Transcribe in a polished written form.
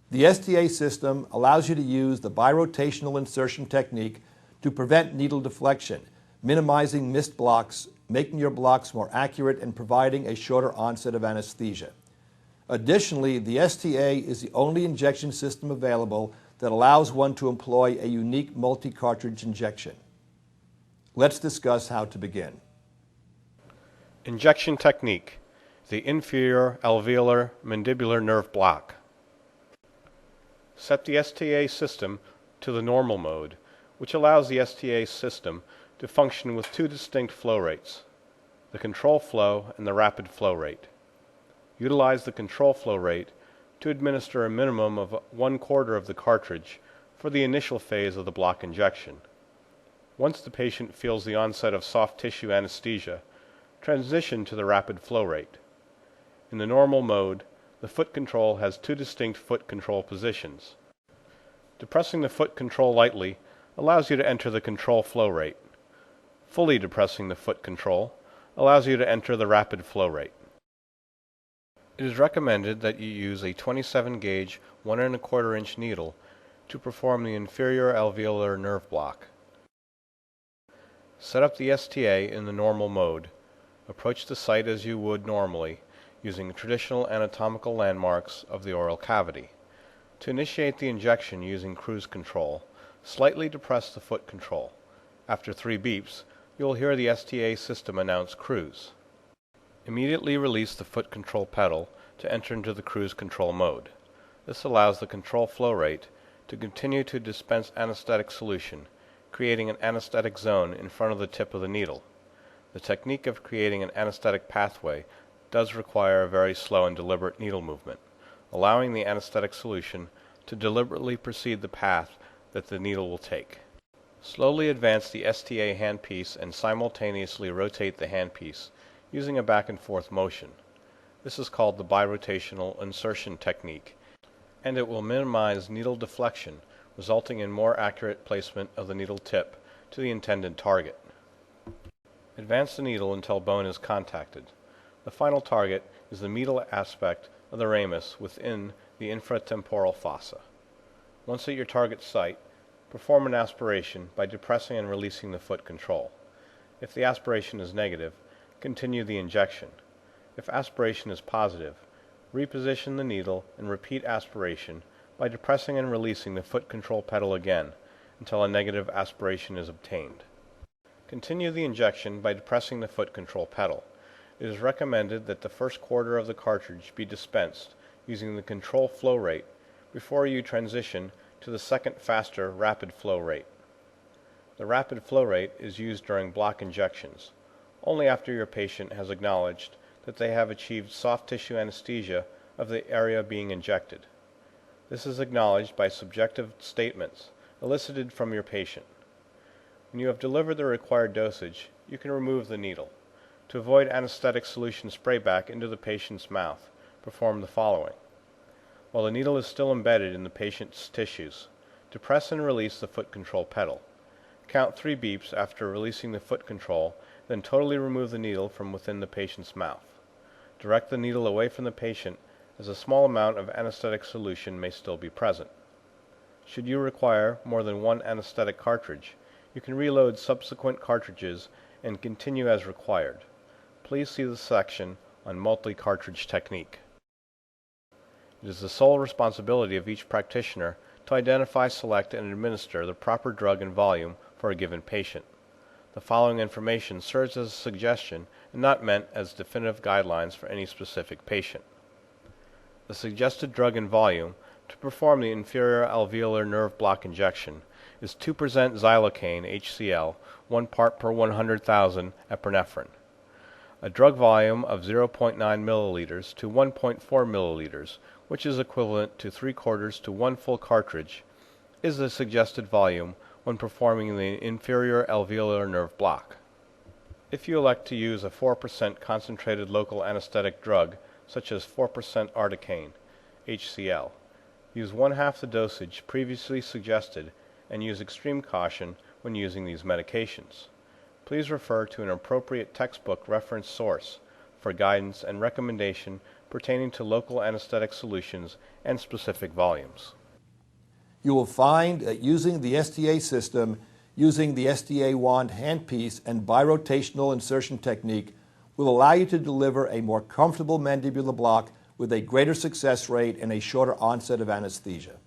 The STA system allows you to use the birotational insertion technique to prevent needle deflection, minimizing missed blocks, making your blocks more accurate and providing a shorter onset of anesthesia. Additionally, the STA is the only injection system available that allows one to employ a unique multi-cartridge injection. Let's discuss how to begin. Injection technique: the inferior alveolar mandibular nerve block. Set the STA system to the normal mode, which allows the STA system to function with two distinct flow rates, the control flow and the rapid flow rate. Utilize the control flow rate to administer a minimum of 1/4 of the cartridge for the initial phase of the block injection. Once the patient feels the onset of soft tissue anesthesia, transition to the rapid flow rate. In the normal mode, the foot control has two distinct foot control positions. Depressing the foot control lightly allows you to enter the control flow rate. Fully depressing the foot control allows you to enter the rapid flow rate. It is recommended that you use a 27-gauge 1 1/4 inch needle to perform the inferior alveolar nerve block. Set up the STA in the normal mode. Approach the site as you would normally, using traditional anatomical landmarks of the oral cavity. To initiate the injection using cruise control, slightly depress the foot control. After 3 beeps, you will hear the STA system announce cruise. Immediately release the foot control pedal to enter into the cruise control mode. This allows the control flow rate to continue to dispense anesthetic solution, creating an anesthetic zone in front of the tip of the needle. The technique of creating an anesthetic pathway does require a very slow and deliberate needle movement, allowing the anesthetic solution to deliberately precede the path that the needle will take. Slowly advance the STA handpiece and simultaneously rotate the handpiece using a back and forth motion. This is called the birotational insertion technique, and it will minimize needle deflection, resulting in more accurate placement of the needle tip to the intended target. Advance the needle until bone is contacted. The final target is the medial aspect of the ramus within the infratemporal fossa. Once at your target site, perform an aspiration by depressing and releasing the foot control. If the aspiration is negative, continue the injection. If aspiration is positive, reposition the needle and repeat aspiration by depressing and releasing the foot control pedal again until a negative aspiration is obtained. Continue the injection by depressing the foot control pedal. It is recommended that the first 1/4 of the cartridge be dispensed using the control flow rate before you transition to the second faster rapid flow rate. The rapid flow rate is used during block injections, only after your patient has acknowledged that they have achieved soft tissue anesthesia of the area being injected. This is acknowledged by subjective statements elicited from your patient. When you have delivered the required dosage, you can remove the needle. To avoid anesthetic solution sprayback into the patient's mouth, perform the following. While the needle is still embedded in the patient's tissues, depress and release the foot control pedal. Count 3 beeps after releasing the foot control, then totally remove the needle from within the patient's mouth. Direct the needle away from the patient, as a small amount of anesthetic solution may still be present. Should you require more than 1 anesthetic cartridge, you can reload subsequent cartridges and continue as required. Please see the section on multi-cartridge technique. It is the sole responsibility of each practitioner to identify, select, and administer the proper drug and volume for a given patient. The following information serves as a suggestion and not meant as definitive guidelines for any specific patient. The suggested drug and volume to perform the inferior alveolar nerve block injection is 2% xylocaine HCl, 1 part per 100,000 epinephrine. A drug volume of 0.9 milliliters to 1.4 milliliters, which is equivalent to 3/4 to 1 full cartridge, is the suggested volume when performing the inferior alveolar nerve block. If you elect to use a 4% concentrated local anesthetic drug, such as 4% articaine, HCl, use 1/2 the dosage previously suggested and use extreme caution when using these medications. Please refer to an appropriate textbook reference source for guidance and recommendation pertaining to local anesthetic solutions and specific volumes. You will find that using the STA system, using the STA wand handpiece and birotational insertion technique will allow you to deliver a more comfortable mandibular block with a greater success rate and a shorter onset of anesthesia.